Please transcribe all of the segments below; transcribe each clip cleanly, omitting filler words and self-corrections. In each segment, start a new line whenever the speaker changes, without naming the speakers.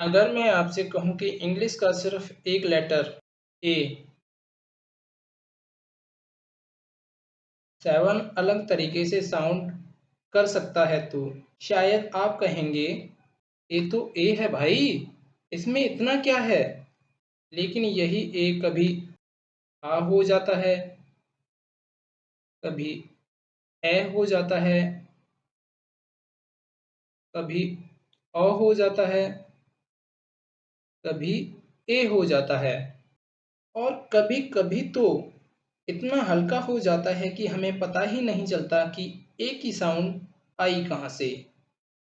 अगर मैं आपसे कहूँ कि इंग्लिश का सिर्फ एक लेटर ए 7 अलग तरीके से साउंड कर सकता है तो शायद आप कहेंगे ये तो ए है भाई, इसमें इतना क्या है। लेकिन यही ए कभी आ हो जाता है, कभी ए हो जाता है, कभी अ हो जाता है, कभी ए हो जाता है और कभी कभी तो इतना हल्का हो जाता है कि हमें पता ही नहीं चलता कि ए की साउंड आई कहाँ से।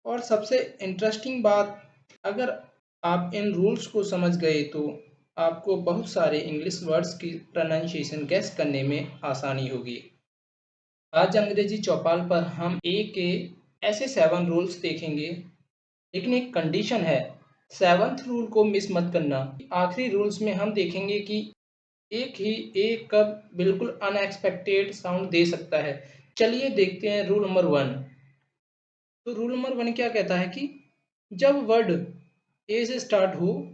और सबसे इंटरेस्टिंग बात, अगर आप इन रूल्स को समझ गए तो आपको बहुत सारे इंग्लिश वर्ड्स की प्रोनाउंसिएशन गेस करने में आसानी होगी। आज अंग्रेजी चौपाल पर हम ए के ऐसे 7 रूल्स देखेंगे, लेकिन एक कंडीशन है। 7th रूल को मिस मत करना। आखिरी रूल्स में हम देखेंगे कि एक ही एक कब बिल्कुल अनएक्सपेक्टेड साउंड दे सकता है। चलिए देखते हैं रूल नंबर 1। तो रूल नंबर 1 क्या कहता है कि जब वर्ड ए से स्टार्ट हो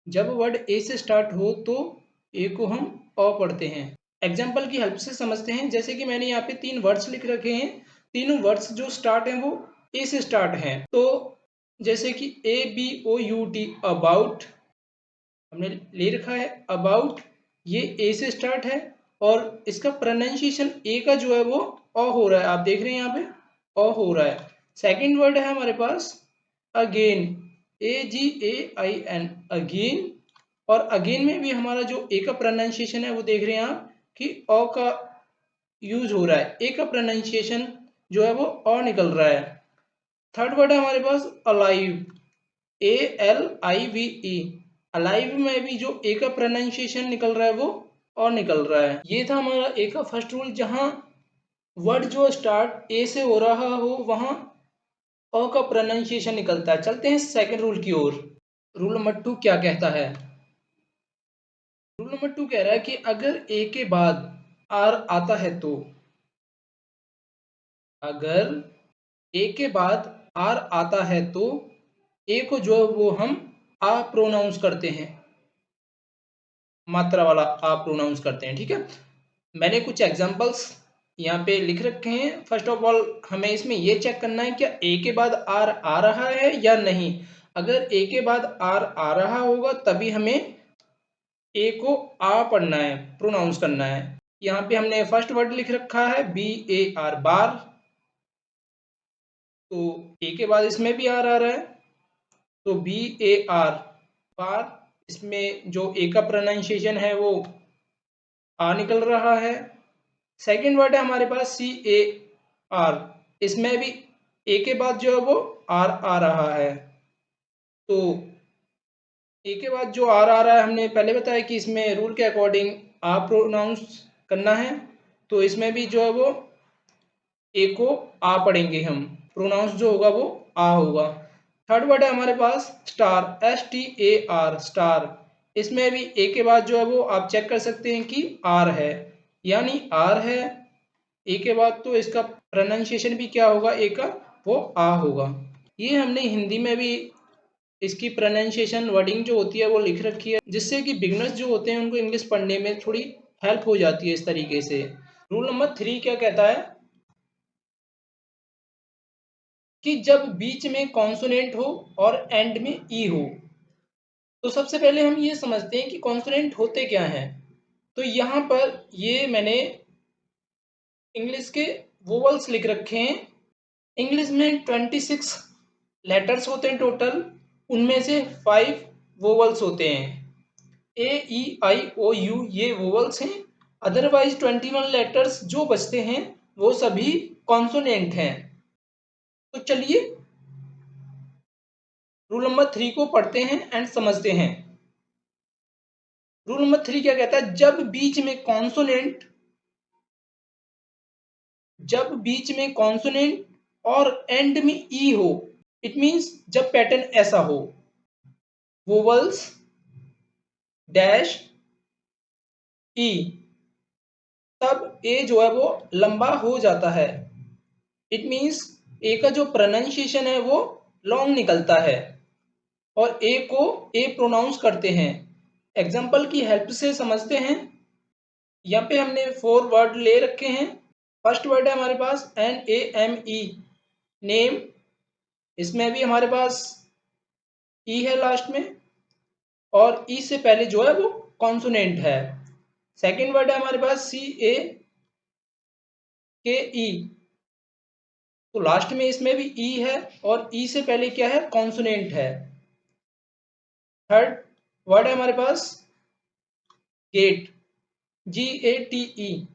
जब वर्ड ए से स्टार्ट हो तो ए को हम अ पढ़ते हैं। एग्जाम्पल की हेल्प से समझते हैं। जैसे कि मैंने यहाँ पे 3 वर्ड्स लिख रखे हैं। तीनों वर्ड्स जो स्टार्ट हैं वो ए से स्टार्ट हैं। तो जैसे कि ABOUT, अबाउट हमने ले रखा है। अबाउट ये ए से स्टार्ट है और इसका प्रोनाउंसिएशन ए का जो है वो अ हो रहा है। आप देख रहे हैं यहाँ पे अ हो रहा है। सेकंड वर्ड है हमारे पास अगेन, AGAIN, अगेन। और अगेन में भी हमारा जो ए का प्रोनाउंसिएशन है वो देख रहे हैं आप कि अ का यूज हो रहा है। ए का प्रोनाउंसिएशन जो है वो अ निकल रहा है। थर्ड वर्ड है हमारे पास अलाइव, ALIVE, अलाइव में भी जो ए का प्रोनाउंसिएशन निकल रहा है वो और निकल रहा है। ये था हमारा ए का फर्स्ट रूल, जहां वर्ड जो स्टार्ट ए से हो रहा हो वहां अ का प्रोनाउंसिएशन निकलता है। चलते हैं सेकंड रूल की ओर। रूल नंबर 2 क्या कहता है? रूल नंबर 2 कह रहा है कि अगर ए के बाद आर आता है तो, अगर ए के बाद आर आता है तो ए को जो है वो हम आ प्रोनाउंस करते हैं, मात्रा वाला आ प्रोनाउंस करते हैं। ठीक है, मैंने कुछ एग्जांपल्स यहाँ पे लिख रखे हैं। फर्स्ट ऑफ ऑल हमें इसमें ये चेक करना है क्या ए के बाद आर आ रहा है या नहीं। अगर ए के बाद आर आ रहा होगा तभी हमें ए को आ पढ़ना है, प्रोनाउंस करना है। यहाँ पे हमने फर्स्ट वर्ड लिख रखा है BAR, बार। तो ए के बाद इसमें भी आर आ रहा है तो BAR, बार। इसमें जो ए का प्रोनाउंसिएशन है वो आ निकल रहा है। सेकंड वर्ड है हमारे पास CAR, इसमें भी ए के बाद जो है वो आर आ रहा है। तो ए के बाद जो आर आ रहा है, हमने पहले बताया कि इसमें रूल के अकॉर्डिंग आ प्रोनाउंस करना है। तो इसमें भी जो है वो ए को आ पढ़ेंगे हम, प्रोनाउंस जो होगा वो आ होगा। थर्ड वर्ड है हमारे पास स्टार, STAR, स्टार। इसमें भी ए के बाद जो है वो आप चेक कर सकते हैं कि आर है, यानी आर है ए के बाद, तो इसका प्रोनाउंसिएशन भी क्या होगा ए का, वो आ होगा। ये हमने हिंदी में भी इसकी प्रोनाउंसिएशन वर्डिंग जो होती है वो लिख रखी है, जिससे कि बिगनर्स जो होते हैं उनको इंग्लिश पढ़ने में थोड़ी हेल्प हो जाती है इस तरीके से। रूल नंबर 3 क्या कहता है कि जब बीच में कॉन्सोनेंट हो और एंड में ई हो। तो सबसे पहले हम ये समझते हैं कि कॉन्सोनेंट होते क्या हैं। तो यहाँ पर ये मैंने इंग्लिश के वोवल्स लिख रखे हैं। इंग्लिश में 26 लेटर्स होते हैं टोटल, उनमें से 5 वोवल्स होते हैं। AEIOU ये वोवल्स हैं। अदरवाइज 21 लेटर्स जो बचते हैं वो सभी कॉन्सोनेंट हैं। तो चलिए रूल नंबर 3 को पढ़ते हैं एंड समझते हैं। रूल नंबर 3 क्या कहता है, जब बीच में कॉन्सोनेंट और एंड में ई हो, इट मींस जब पैटर्न ऐसा हो, वोवल्स डैश ई, तब ए जो है वो लंबा हो जाता है। इट मींस ए का जो प्रोनाउंसिएशन है वो लॉन्ग निकलता है। और ए को ए प्रोनाउंस करते हैं। एग्जाम्पल की हेल्प से समझते हैं। यहाँ पे हमने 4 वर्ड ले रखे हैं। फर्स्ट वर्ड है हमारे पास NAME, नेम। इसमें भी हमारे पास ई है लास्ट में, और ई से पहले जो है वो कॉन्सोनेंट है। सेकेंड वर्ड है हमारे पास CAKE, तो लास्ट में इसमें भी ई है और ई से पहले क्या है, कॉन्सोनेंट है। थर्ड वर्ड है हमारे पास गेट, GATE,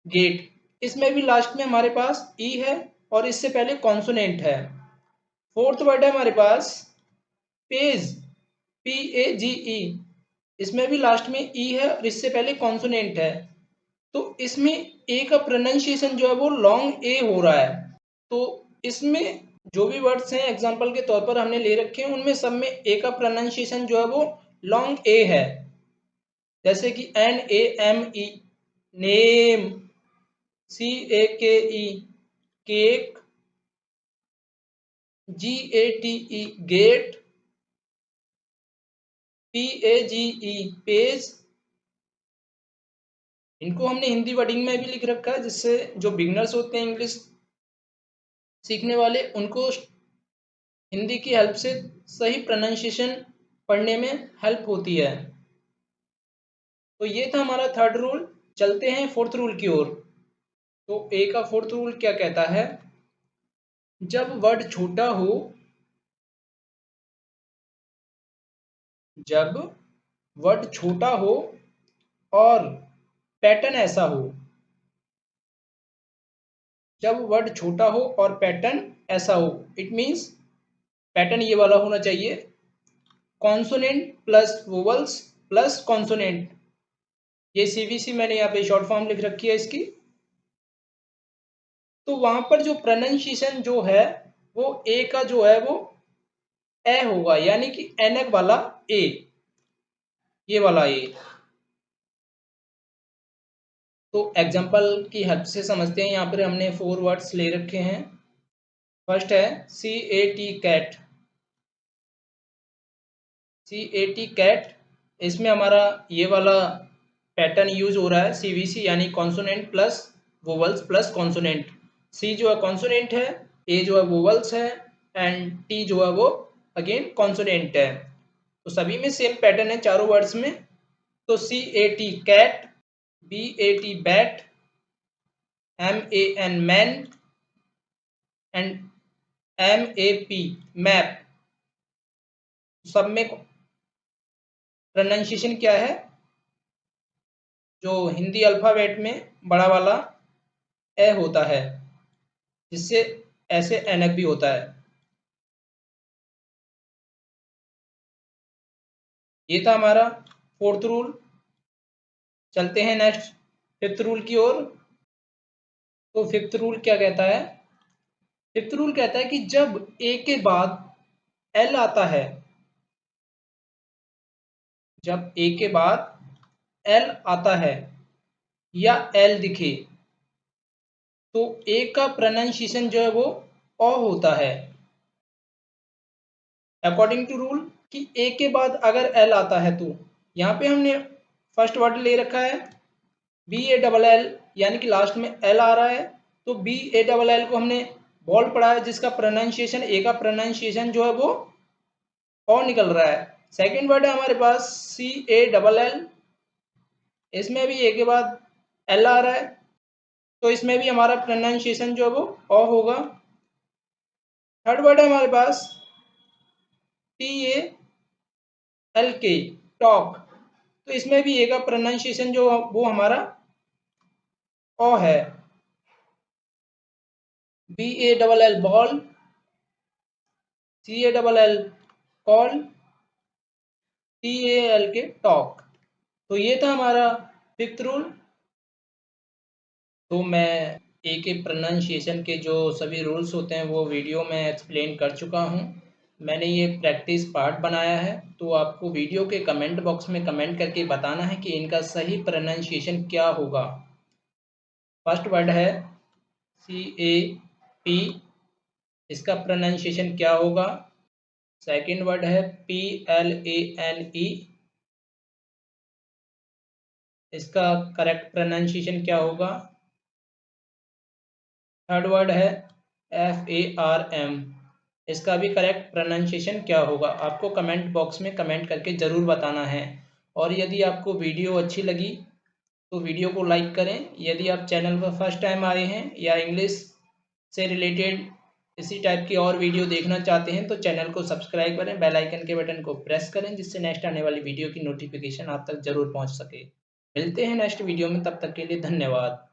गेट। इसमें भी लास्ट में हमारे पास ई है और इससे पहले कॉन्सोनेंट है। फोर्थ वर्ड है हमारे पास पेज, PAGE। इसमें भी लास्ट में ई है और इससे पहले कॉन्सोनेंट है। तो इसमें ए का प्रोनाउंसिएशन जो है वो लॉन्ग ए हो रहा है। तो इसमें जो भी वर्ड्स हैं एग्जांपल के तौर पर हमने ले रखे हैं, उनमें सब में ए का प्रोनाउंसिएशन जो है वो लॉन्ग ए है। जैसे कि NAME, name, CAKE, cake, GATE, gate, PAGE, page. इनको हमने हिंदी वर्डिंग में भी लिख रखा है, जिससे जो बिगनर्स होते हैं इंग्लिश सीखने वाले, उनको हिंदी की हेल्प से सही प्रोनाउंसिएशन पढ़ने में हेल्प होती है। तो ये था हमारा थर्ड रूल। चलते हैं फोर्थ रूल की ओर। तो ए का फोर्थ रूल क्या कहता है, जब वर्ड छोटा हो, जब वर्ड छोटा हो और पैटर्न ऐसा हो, जब वर्ड छोटा हो और पैटर्न ऐसा हो, इट मीन्स पैटर्न ये वाला होना चाहिए, consonant plus vowels plus consonant. ये CVC मैंने यहाँ पे शॉर्ट फॉर्म लिख रखी है इसकी। तो वहां पर जो प्रोनाउंसिएशन जो है वो ए का जो है वो ए होगा, यानी कि एनक वाला ए, ये वाला ए। तो एग्जांपल की हेल्प से समझते हैं। यहाँ पर हमने 4 वर्ड्स ले रखे हैं। फर्स्ट है CAT, कैट, CAT, कैट। इसमें हमारा ये वाला पैटर्न यूज हो रहा है, CVC, यानी consonant plus vowels plus consonant. C जो है कॉन्सोनेंट है, A जो है वोवल्स है, एंड T जो है वो अगेन कॉन्सोनेंट है। तो सभी में सेम पैटर्न है चारों वर्ड्स में। तो CAT, cat, BAT, bat, MAN, man, and MAP, map. सब में प्रोनाउंसिएशन क्या है, जो हिंदी अल्फाबेट में बड़ा वाला ए होता है, जिससे ऐसे एनक भी होता है। ये था हमारा फोर्थ रूल। चलते हैं नेक्स्ट फिफ्थ रूल की ओर। तो फिफ्थ रूल क्या कहता है, फिफ्थ रूल कहता है कि जब ए के बाद एल आता है, जब ए के बाद एल आता है या एल दिखे, तो ए का प्रोनाउंसिएशन जो है वो ओ होता है। अकॉर्डिंग टू रूल कि ए के बाद अगर एल आता है, तो यहाँ पे हमने फर्स्ट वर्ड ले रखा है BALL, यानी कि लास्ट में एल आ रहा है, तो BALL को हमने बॉल पढ़ा है, जिसका प्रोनाउंसिएशन, ए का प्रोनाउंसिएशन जो है वो ओ निकल रहा है। सेकेंड वर्ड है हमारे पास CALL, इसमें भी ए के बाद एल आ रहा है, तो इसमें भी हमारा प्रोनाउंसिएशन जो है वो ओ होगा। थर्ड वर्ड है हमारे पास TALK, टॉक, तो इसमें भी ए का प्रोनाउंसिएशन जो वो हमारा ओ है। BALL, ball, CALL, call, TALK, talk. तो ये था हमारा फिफ्थ रूल। तो मैं ए के प्रोनाउंसिएशन के जो सभी रूल्स होते हैं वो वीडियो में एक्सप्लेन कर चुका हूँ। मैंने ये प्रैक्टिस पार्ट बनाया है, तो आपको वीडियो के कमेंट बॉक्स में कमेंट करके बताना है कि इनका सही प्रोनाउंसिएशन क्या होगा। फर्स्ट वर्ड है CAP, इसका प्रोनाउंसिएशन क्या होगा। सेकंड वर्ड है PLANE, इसका करेक्ट प्रोनाउंसिएशन क्या होगा? थर्ड वर्ड है FARM, इसका भी करेक्ट प्रोनाउंसिएशन क्या होगा? आपको कमेंट बॉक्स में कमेंट करके ज़रूर बताना है। और यदि आपको वीडियो अच्छी लगी तो वीडियो को लाइक करें। यदि आप चैनल पर फर्स्ट टाइम आए हैं या इंग्लिश से रिलेटेड इसी टाइप की और वीडियो देखना चाहते हैं तो चैनल को सब्सक्राइब करें, बेल आइकन के बटन को प्रेस करें, जिससे नेक्स्ट आने वाली वीडियो की नोटिफिकेशन आप तक ज़रूर पहुंच सके। मिलते हैं नेक्स्ट वीडियो में, तब तक के लिए धन्यवाद।